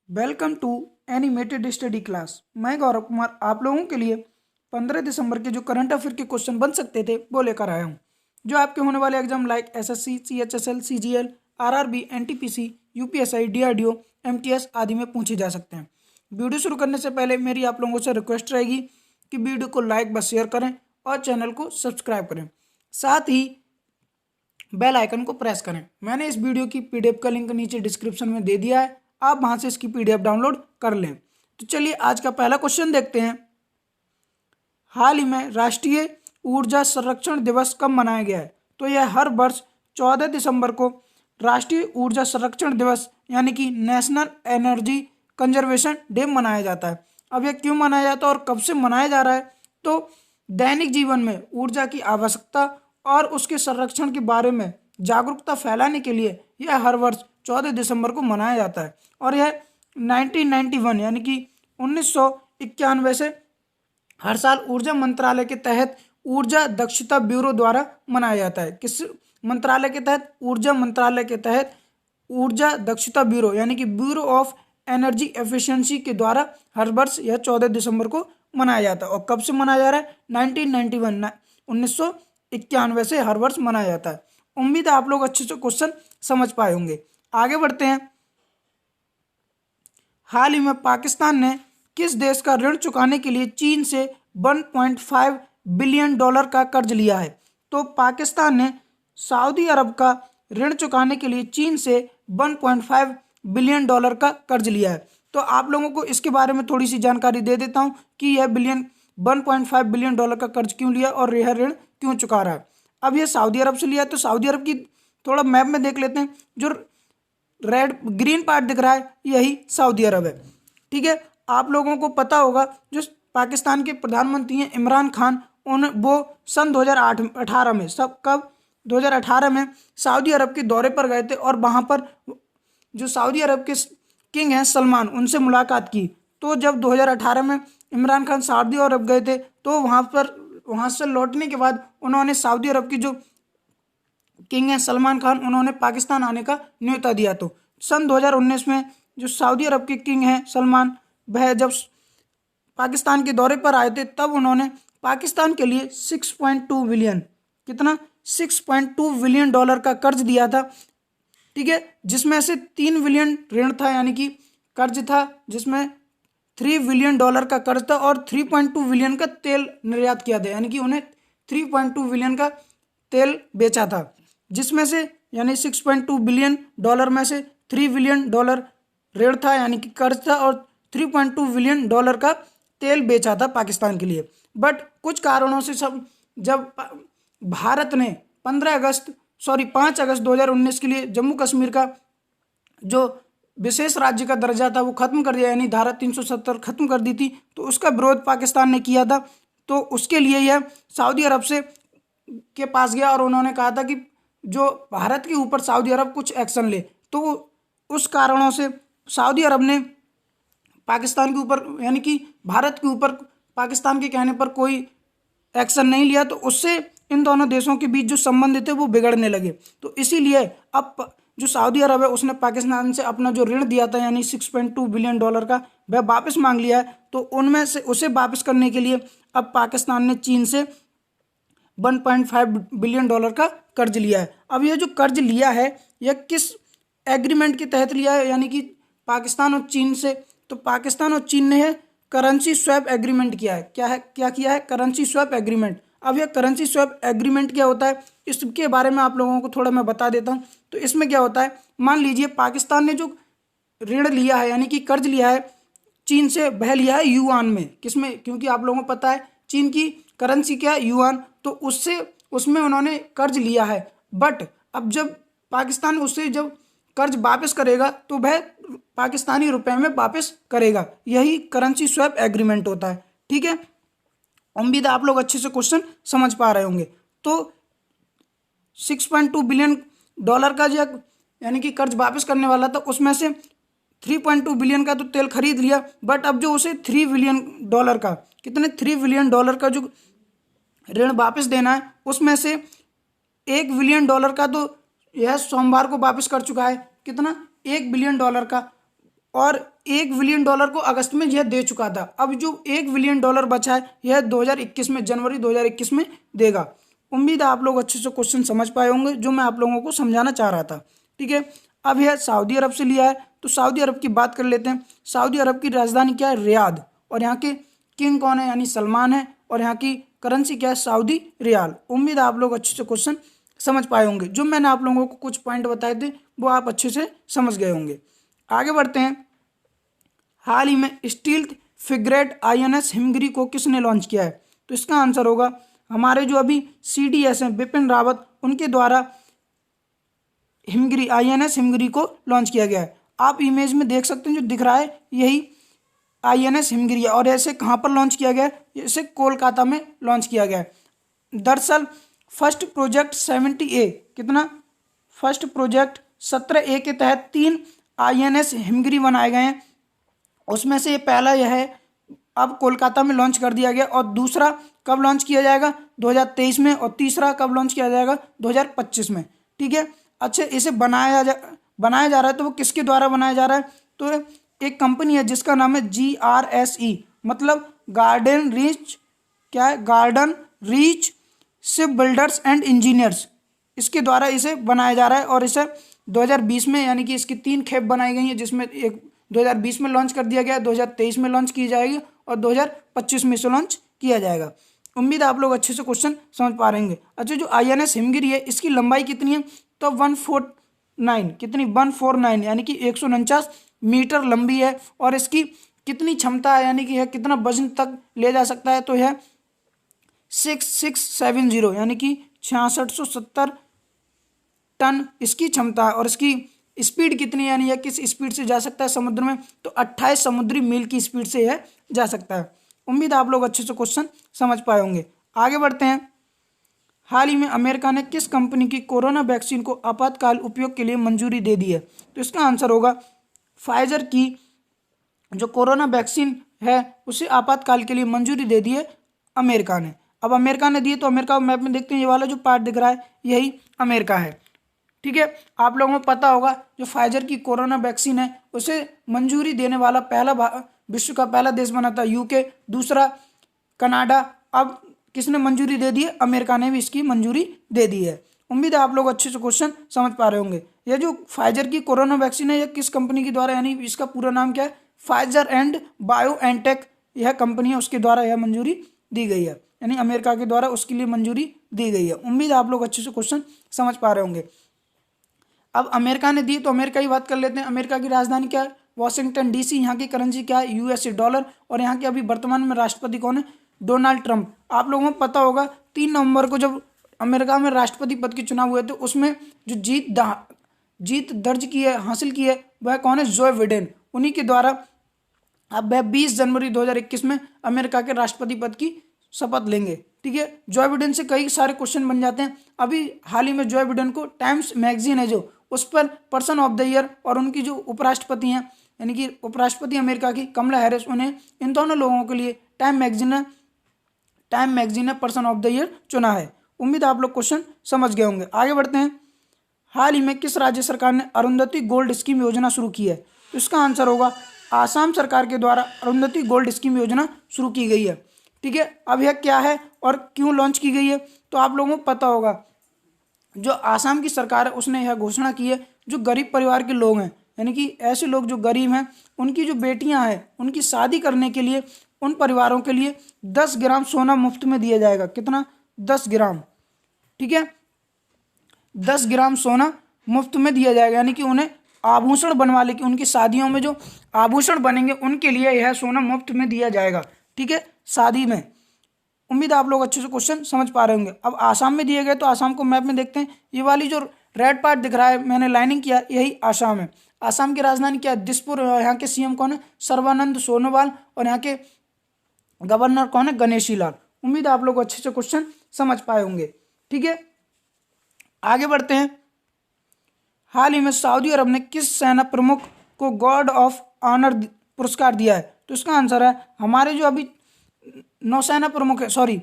Welcome to animated study class. मैं गौरव कुमार आप लोगों के लिए 15 दिसंबर के जो करंट अफेयर के क्वेश्चन बन सकते थे वो लेकर आया हूँ, जो आपके होने वाले exam like SSC, CHSL, CGL, RRB, NTPC, UPSI, DRDO, MTS आदि में पूछे जा सकते हैं। वीडियो शुरू करने से पहले मेरी आप लोगों से रिक्वेस्ट रहेगी कि वीडियो को लाइक व शेयर करें और चैनल को सब्सक्राइब करें, साथ ही बेल आइकन को प्रेस करें। मैंने इस वीडियो की पीडीएफ का लिंक नीचे डिस्क्रिप्शन में दे दिया है, आप वहां से इसकी पीडीएफ डाउनलोड कर लें। तो चलिए आज का पहला क्वेश्चन देखते हैं। हाल ही में राष्ट्रीय ऊर्जा संरक्षण दिवस कब मनाया गया है? तो यह हर वर्ष 14 दिसंबर को राष्ट्रीय ऊर्जा संरक्षण दिवस यानी कि नेशनल एनर्जी कंजर्वेशन डे मनाया जाता है। अब यह क्यों मनाया जाता है और कब से मनाया जा रहा है? तो दैनिक जीवन में ऊर्जा की आवश्यकता और उसके संरक्षण के बारे में जागरूकता फैलाने के लिए यह हर वर्ष 14 दिसंबर को मनाया जाता है और यह 1991 यानी कि 1991 से हर साल ऊर्जा मंत्रालय के तहत ऊर्जा दक्षता ब्यूरो द्वारा मनाया जाता है। किस मंत्रालय के तहत? ऊर्जा मंत्रालय के तहत ऊर्जा दक्षता ब्यूरो यानी कि ब्यूरो ऑफ एनर्जी एफिशिएंसी के द्वारा हर वर्ष यह 14 दिसंबर को मनाया जाता है। और कब से मनाया जा रहा है? 1991 1991 से हर वर्ष मनाया जाता है। उम्मीद है आप लोग अच्छे से क्वेश्चन समझ पाए होंगे। आगे बढ़ते हैं। हाल ही में पाकिस्तान ने किस देश का ऋण चुकाने के लिए चीन से 1.5 बिलियन डॉलर का कर्ज लिया है? तो पाकिस्तान ने सऊदी अरब का ऋण चुकाने के लिए चीन से 1.5 बिलियन डॉलर का कर्ज लिया है। तो आप लोगों को इसके बारे में थोड़ी सी जानकारी दे देता हूं कि यह 1.5 बिलियन डॉलर का कर्ज क्यों लिया और यह ऋण क्यों चुका रहा है। अब यह सऊदी अरब से लिया है, तो सऊदी अरब की थोड़ा मैप में देख लेते हैं। जो रेड ग्रीन पार्ट दिख रहा है यही सऊदी अरब है। ठीक है, आप लोगों को पता होगा जो पाकिस्तान के प्रधानमंत्री हैं इमरान खान, वो सन 2018 में सब कब 2018 में सऊदी अरब के दौरे पर गए थे और वहाँ पर जो सऊदी अरब के किंग हैं सलमान, उनसे मुलाकात की। तो जब 2018 में इमरान खान सऊदी अरब गए थे तो वहाँ से लौटने के बाद उन्होंने सऊदी अरब की जो किंग है सलमान खान, उन्होंने पाकिस्तान आने का न्योता दिया। तो सन 2019 में जो सऊदी अरब के किंग हैं सलमान, वह जब पाकिस्तान के दौरे पर आए थे तब उन्होंने पाकिस्तान के लिए 6.2 बिलियन कितना 6.2 बिलियन डॉलर का कर्ज दिया था। ठीक है, जिसमें से 3 बिलियन ऋण था यानी कि कर्ज था, जिसमें 3 बिलियन डॉलर का कर्ज था और 3.2 बिलियन का तेल निर्यात किया था, यानी कि उन्हें 3.2 बिलियन का तेल बेचा था, जिसमें से यानी 6.2 बिलियन डॉलर में से 3 बिलियन डॉलर ऋण था यानी कि कर्ज था और 3.2 बिलियन डॉलर का तेल बेचा था पाकिस्तान के लिए। बट कुछ कारणों से जब भारत ने 5 अगस्त 2019 के लिए जम्मू कश्मीर का जो विशेष राज्य का दर्जा था वो खत्म कर दिया, यानी धारा 370 खत्म कर दी थी, तो उसका विरोध पाकिस्तान ने किया था। तो उसके लिए यह सऊदी अरब से के पास गया और उन्होंने कहा था कि जो भारत के ऊपर सऊदी अरब कुछ एक्शन ले। तो उस कारणों से सऊदी अरब ने पाकिस्तान के ऊपर यानी कि भारत के ऊपर पाकिस्तान के कहने पर कोई एक्शन नहीं लिया, तो उससे इन दोनों देशों के बीच जो संबंध थे वो बिगड़ने लगे। तो इसीलिए अब जो सऊदी अरब है उसने पाकिस्तान से अपना जो ऋण दिया था यानी 6.2 बिलियन डॉलर का वह वापस मांग लिया है। तो उनमें से उसे वापस करने के लिए अब पाकिस्तान ने चीन से 1.5 बिलियन डॉलर का कर्ज लिया है। अब यह जो कर्ज लिया है यह किस एग्रीमेंट के तहत लिया है? यानी कि पाकिस्तान और चीन से। तो पाकिस्तान और चीन ने करेंसी स्वैप एग्रीमेंट किया है। क्या किया है? Currency swap agreement. अब यह करेंसी स्वैप एग्रीमेंट क्या होता है इसके बारे में आप लोगों को थोड़ा मैं बता देता हूँ। तो इसमें क्या होता है, मान लीजिए पाकिस्तान ने जो ऋण लिया है यानी कि कर्ज लिया है चीन से, वह लिया है युआन में। किसमें? क्योंकि आप लोगों को पता है चीन की करेंसी क्या है, युआन। तो उसमें उन्होंने कर्ज लिया है। बट अब जब पाकिस्तान उससे जब कर्ज वापस करेगा तो वह पाकिस्तानी रुपए में वापस करेगा, यही करेंसी स्वैप एग्रीमेंट होता है। ठीक है, उम्मीद है आप लोग अच्छे से क्वेश्चन समझ पा रहे होंगे। तो 6.2 बिलियन डॉलर का जो यानी कि कर्ज वापस करने वाला था उसमें से 3.2 बिलियन का तो तेल खरीद लिया, बट अब जो उसे 3 बिलियन डॉलर का 3 बिलियन डॉलर का जो ऋण वापस देना है उसमें से 1 बिलियन डॉलर का तो यह सोमवार को वापस कर चुका है। कितना? 1 बिलियन डॉलर का। और $1 बिलियन को अगस्त में यह दे चुका था। अब जो $1 बिलियन बचा है यह 2021 में, जनवरी 2021 में देगा। उम्मीद है आप लोग अच्छे से क्वेश्चन समझ पाए होंगे जो मैं आप लोगों को समझाना चाह रहा था। ठीक है, अब यह सऊदी अरब से लिया है, तो सऊदी अरब की बात कर लेते हैं। सऊदी अरब की राजधानी क्या है? रियाद। और यहाँ के किंग कौन है? यानी सलमान है। और यहाँ की करेंसी क्या है? Saudi riyal. उम्मीद है आप लोग अच्छे से क्वेश्चन समझ पाए होंगे। जो मैंने आप लोगों को कुछ पॉइंट बताए थे वो आप अच्छे से समझ गए होंगे। आगे बढ़ते हैं। हाल ही में स्टील्थ फ्रिगेट INS हिमगिरी को किसने लॉन्च किया है? तो इसका आंसर होगा हमारे जो अभी CDS हैं बिपिन रावत, उनके द्वारा हिमगिरी INS हिमगिरी को लॉन्च किया गया है। आप इमेज में देख सकते हैं जो दिख रहा है यही INS हिमगिरी है। और ऐसे कहाँ पर लॉन्च किया गया है? इसे कोलकाता में लॉन्च किया गया है। दरअसल फर्स्ट प्रोजेक्ट 70A कितना? फर्स्ट प्रोजेक्ट 17A के तहत 3 INS हिमगिरी बनाए गए हैं। उसमें से पहला यह है, अब कोलकाता में लॉन्च कर दिया गया। और दूसरा कब लॉन्च किया जाएगा? 2023 में। और तीसरा कब लॉन्च किया जाएगा? 2025 में। ठीक है, अच्छा इसे बनाया जा रहा है, तो वो किसके द्वारा बनाया जा रहा है? तो एक कंपनी है जिसका नाम है GRSE, मतलब गार्डन रीच, क्या है? Garden reach ship builders and engineers, इसके द्वारा इसे बनाया जा रहा है। और इसे 2020 में, यानी कि इसकी 3 खेप बनाई गई हैं, जिसमें एक 2020 में लॉन्च कर दिया गया, 2023 में लॉन्च की जाएगी और 2025 में इसे लॉन्च किया जाएगा। उम्मीद है आप लोग अच्छे से क्वेश्चन समझ पा रहे होंगे। अच्छा, जो INS हिमगिरी है इसकी लंबाई कितनी है? तो 149, कितनी? 149, यानी कि 149 मीटर लंबी है। और इसकी कितनी क्षमता है, यानी कि यह कितना वजन तक ले जा सकता है? तो यह 6670, यानी कि 6670 टन इसकी क्षमता है। और इसकी स्पीड कितनी है, यानी यह किस स्पीड से जा सकता है समुद्र में? तो 28 समुद्री मील की स्पीड से यह जा सकता है। उम्मीद है आप लोग अच्छे से क्वेश्चन समझ पाए होंगे। आगे बढ़ते हैं। हाल ही में अमेरिका ने किस कंपनी की कोरोना वैक्सीन को आपातकाल उपयोग के लिए मंजूरी दे दी है? तो इसका आंसर होगा फाइजर की जो कोरोना वैक्सीन है उसे आपातकाल के लिए मंजूरी दे दी है अमेरिका ने। अब अमेरिका ने दी है तो अमेरिका मैप में देखते हैं, ये वाला जो पार्ट दिख रहा है यही अमेरिका है। ठीक है, आप लोगों को पता होगा जो फाइजर की कोरोना वैक्सीन है उसे मंजूरी देने वाला विश्व का पहला देश बना था UK, दूसरा कनाडा। अब किसने मंजूरी दे दी है? अमेरिका ने भी इसकी मंजूरी दे दी है। उम्मीद है आप लोग अच्छे से क्वेश्चन समझ पा रहे होंगे। यह जो फाइजर की कोरोना वैक्सीन है यह किस कंपनी के द्वारा, यानी इसका पूरा नाम क्या है? फाइजर एंड बायोएनटेक, यह कंपनी है, उसके द्वारा यह मंजूरी दी गई है, यानी अमेरिका के द्वारा उसके लिए मंजूरी दी गई है। उम्मीद है आप लोग अच्छे से क्वेश्चन समझ पा रहे होंगे। अब अमेरिका ने दी तो अमेरिका की बात कर लेते हैं। अमेरिका की राजधानी क्या है? Washington DC। यहाँ की करेंसी क्या है? USA dollar. और यहाँ के अभी वर्तमान में राष्ट्रपति कौन है? Donald Trump. आप लोगों को पता होगा 3 नवंबर को जब अमेरिका में राष्ट्रपति पद के चुनाव हुए थे उसमें जो जीत दर्ज की है, हासिल की है, वह कौन है? Joe Biden. उन्हीं के द्वारा अब वह 20 जनवरी 2021 में अमेरिका के राष्ट्रपति पद की शपथ लेंगे। ठीक है, जो बिडेन से कई सारे क्वेश्चन बन जाते हैं। अभी हाल ही में जो बिडेन को टाइम्स मैगजीन है जो उस पर पर्सन ऑफ द ईयर, और उनकी जो उपराष्ट्रपति हैं, यानी कि उपराष्ट्रपति अमेरिका की कमला हैरिस, उन्हें, इन दोनों लोगों के लिए टाइम मैगजीन ने पर्सन ऑफ द ईयर चुना है। उम्मीद है आप लोग क्वेश्चन समझ गए होंगे। आगे बढ़ते हैं। हाल ही में किस राज्य सरकार ने अरुंधति गोल्ड स्कीम योजना शुरू की है? तो इसका आंसर होगा आसाम सरकार के द्वारा अरुंधति गोल्ड स्कीम योजना शुरू की गई है। ठीक है, अब यह क्या है और क्यों लॉन्च की गई है? तो आप लोगों को पता होगा जो आसाम की सरकार है उसने यह घोषणा की है जो गरीब परिवार के लोग हैं, यानी कि ऐसे लोग जो गरीब हैं, उनकी जो बेटियां हैं उनकी शादी करने के लिए उन परिवारों के लिए 10 ग्राम सोना मुफ्त में दिया जाएगा। कितना? 10 ग्राम। ठीक है, 10 ग्राम सोना मुफ्त में दिया जाएगा, यानी कि उन्हें आभूषण बनवा ले, कि उनकी शादियों में जो आभूषण बनेंगे उनके लिए यह सोना मुफ्त में दिया जाएगा। ठीक है, शादी में। उम्मीद है आप लोग अच्छे से क्वेश्चन समझ पा रहे होंगे। अब आसाम में दिए गए तो आसाम को मैप में देखते हैं। ये वाली जो रेड पार्ट दिख रहा है, मैंने लाइनिंग किया, यही आसाम है। आसाम की राजधानी क्या है? दिसपुर। यहाँ के CM कौन है? सर्बानंद सोनोवाल। और यहाँ के गवर्नर कौन है? गणेशी लाल। उम्मीद है आप लोग अच्छे से क्वेश्चन समझ पाए होंगे। ठीक है, आगे बढ़ते हैं। हाल ही में सऊदी अरब ने किस सेना प्रमुख को गॉर्ड ऑफ ऑनर पुरस्कार दिया है? तो इसका आंसर है हमारे जो अभी नौसेना प्रमुख है, सॉरी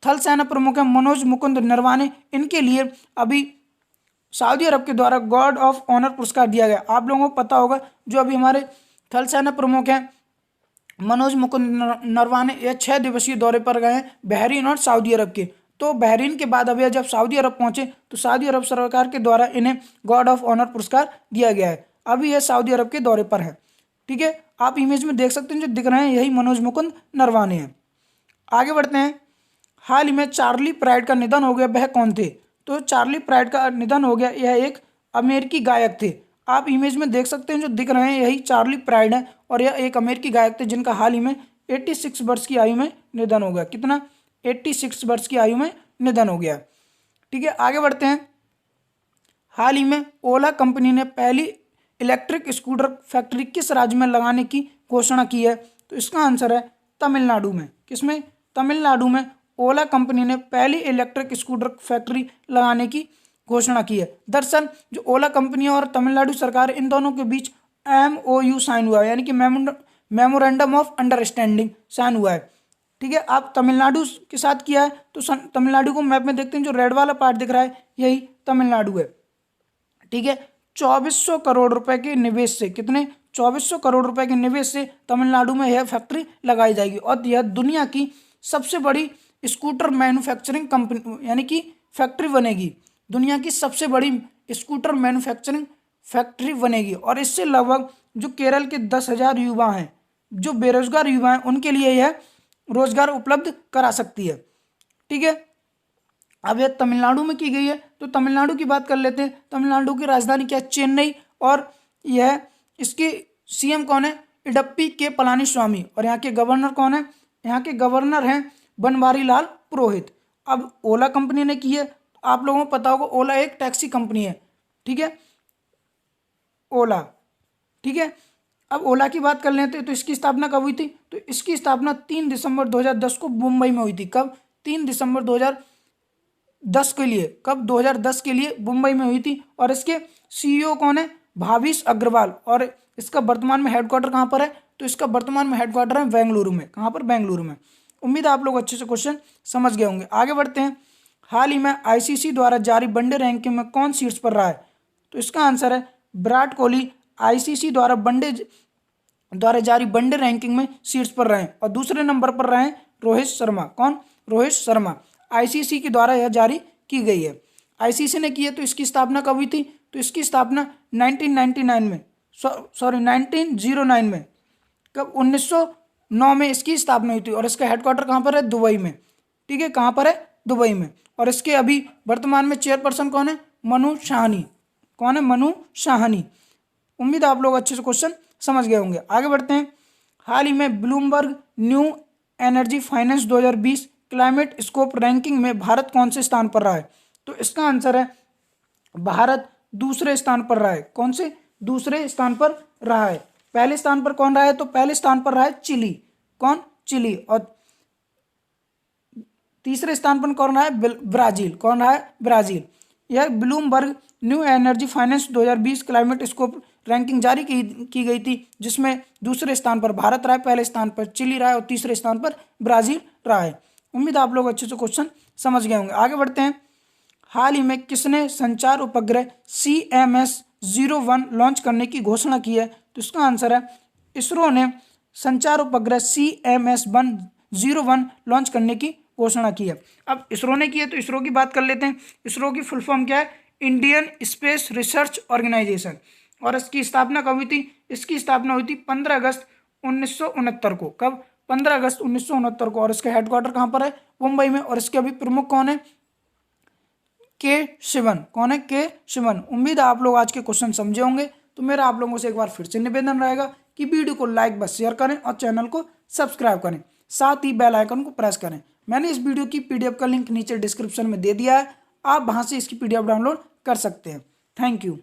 थल सेना प्रमुख है मनोज मुकुंद नरवाने, इनके लिए अभी सऊदी अरब के द्वारा गॉर्ड ऑफ ऑनर पुरस्कार दिया गया। आप लोगों को पता होगा जो अभी हमारे थल सेना प्रमुख हैं मनोज मुकुंद नरवाने, यह 6 दिवसीय दौरे पर गए हैं बहरीन और सऊदी अरब के। तो बहरीन के बाद अब यह जब सऊदी अरब पहुंचे तो सऊदी अरब सरकार के द्वारा इन्हें गॉर्ड ऑफ ऑनर पुरस्कार दिया गया है। अभी यह सऊदी अरब के दौरे पर है। ठीक है, आप इमेज में देख सकते हैं जो दिख रहे हैं यही मनोज मुकुंद नरवाने हैं। आगे बढ़ते हैं। हाल ही में चार्ली प्राइड का निधन हो गया, वह कौन थे? तो चार्ली प्राइड का निधन हो गया, यह एक अमेरिकी गायक थे। आप इमेज में देख सकते हैं जो दिख रहे हैं यही चार्ली प्राइड है और यह एक अमेरिकी गायक थे जिनका हाल ही में 86 वर्ष की आयु में निधन हो गया। कितना? 86 वर्ष की आयु में निधन हो गया। ठीक है, आगे बढ़ते हैं। हाल ही में ओला कंपनी ने पहली इलेक्ट्रिक स्कूटर फैक्ट्री किस राज्य में लगाने की घोषणा की है? तो इसका आंसर है तमिलनाडु में। किसमें? तमिलनाडु में ओला कंपनी ने पहली इलेक्ट्रिक स्कूटर फैक्ट्री लगाने की घोषणा की है। दरअसल जो ओला कंपनी और तमिलनाडु सरकार, इन दोनों के बीच MOU साइन हुआ है, यानी कि मेमोरेंडम ऑफ अंडरस्टैंडिंग साइन हुआ है। ठीक है, आप तमिलनाडु के साथ किया है तो तमिलनाडु को मैप में देखते हैं, जो रेड वाला पार्ट दिख रहा है यही तमिलनाडु है। ठीक है, 2400 करोड़ रुपए के निवेश से, कितने? 2400 करोड़ रुपए के निवेश से तमिलनाडु में यह फैक्ट्री लगाई जाएगी और यह दुनिया की सबसे बड़ी स्कूटर मैन्युफैक्चरिंग कंपनी यानी कि फैक्ट्री बनेगी। दुनिया की सबसे बड़ी स्कूटर मैन्युफैक्चरिंग फैक्ट्री बनेगी और इससे लगभग जो केरल के 10,000 युवा हैं, जो बेरोजगार युवा हैं, उनके लिए यह रोजगार उपलब्ध करा सकती है। ठीक है, अब यह तमिलनाडु में की गई है तो तमिलनाडु की बात कर लेते हैं। तमिलनाडु की राजधानी क्या है? चेन्नई। और यह इसकी CM कौन है? इडप्पी के पलानीस्वामी। और यहाँ के गवर्नर कौन है? यहाँ के गवर्नर हैं बनवारी लाल पुरोहित। अब ओला कंपनी ने की है, आप लोगों को पता होगा ओला एक टैक्सी कंपनी है। ठीक है, ओला। ठीक है, अब ओला की बात कर लेते हैं तो इसकी स्थापना कब हुई थी? तो इसकी स्थापना 3 दिसंबर 2010 को मुंबई में हुई थी। कब? 3 दिसंबर 2010 के लिए। कब? 2010 के लिए मुंबई में हुई थी। और इसके CEO कौन है? भाविश अग्रवाल। और इसका वर्तमान में हेडक्वार्टर कहाँ पर है? तो इसका वर्तमान में हेडक्वार्टर है बेंगलुरु में। कहाँ पर? बेंगलुरु में। उम्मीद है आप लोग अच्छे से क्वेश्चन समझ गए होंगे। आगे बढ़ते हैं। हाल ही में ICC द्वारा जारी वनडे रैंकिंग में कौन शीर्ष पर रहा है? तो इसका आंसर है विराट कोहली ICC द्वारा जारी वनडे रैंकिंग में शीर्ष पर रहे और दूसरे नंबर पर रहे रोहित शर्मा। कौन? रोहित शर्मा। ICC के द्वारा यह जारी की गई है। ICC ने की है तो इसकी स्थापना कब हुई थी? तो इसकी स्थापना 1909 में। कब? 1909 में इसकी स्थापना हुई थी और इसका हेडक्वार्टर कहाँ पर है? दुबई में। ठीक है, कहाँ पर है? दुबई में। और इसके अभी वर्तमान में चेयरपर्सन कौन है? मनु शाहनी। कौन है? मनु शाहनी। उम्मीद है आप लोग अच्छे से क्वेश्चन समझ गए होंगे। आगे बढ़ते हैं। हाल ही में Bloomberg new energy finance 2020 climate scope ranking में भारत कौन से स्थान पर रहा है? तो इसका आंसर है भारत दूसरे स्थान पर रहा है। कौन से? दूसरे स्थान पर रहा है। पहले स्थान पर कौन रहा है? तो पहले स्थान पर रहा है चिली। कौन? चिली। और तीसरे स्थान पर कौन रहा है? ब्राजील। कौन रहा है? ब्राजील। यह Bloomberg new energy finance 2020 climate scope ranking जारी की गई थी, जिसमें दूसरे स्थान पर भारत रहा है, पहले स्थान पर चिली रहा है और तीसरे स्थान पर ब्राजील रहा है। उम्मीद आप लोग अच्छे से क्वेश्चन समझ गए होंगे। आगे बढ़ते हैं। हाल ही में किसने संचार उपग्रह CMS-01 लॉन्च करने की घोषणा की है? तो इसका आंसर है इसरो ने संचार उपग्रह CMS-01 लॉन्च करने की घोषणा की है। अब इसरो ने की है तो इसरो की बात कर लेते हैं। इसरो की फुल फॉर्म क्या है? Indian space research organisation. और इसकी स्थापना कब हुई थी? इसकी स्थापना हुई थी 15 अगस्त 1969 को। कब? 15 अगस्त 1969 को। और इसका हेडक्वार्टर कहाँ पर है? मुंबई में। और इसके अभी प्रमुख कौन है? के शिवन। कौन है? के शिवन। उम्मीद है आप लोग आज के क्वेश्चन समझे होंगे। तो मेरा आप लोगों से एक बार फिर से निवेदन रहेगा कि वीडियो को लाइक व शेयर करें और चैनल को सब्सक्राइब करें, साथ ही बेल आइकन को प्रेस करें। मैंने इस वीडियो की PDF का लिंक नीचे डिस्क्रिप्शन में दे दिया है, आप वहां से इसकी PDF डाउनलोड कर सकते हैं। Thank you.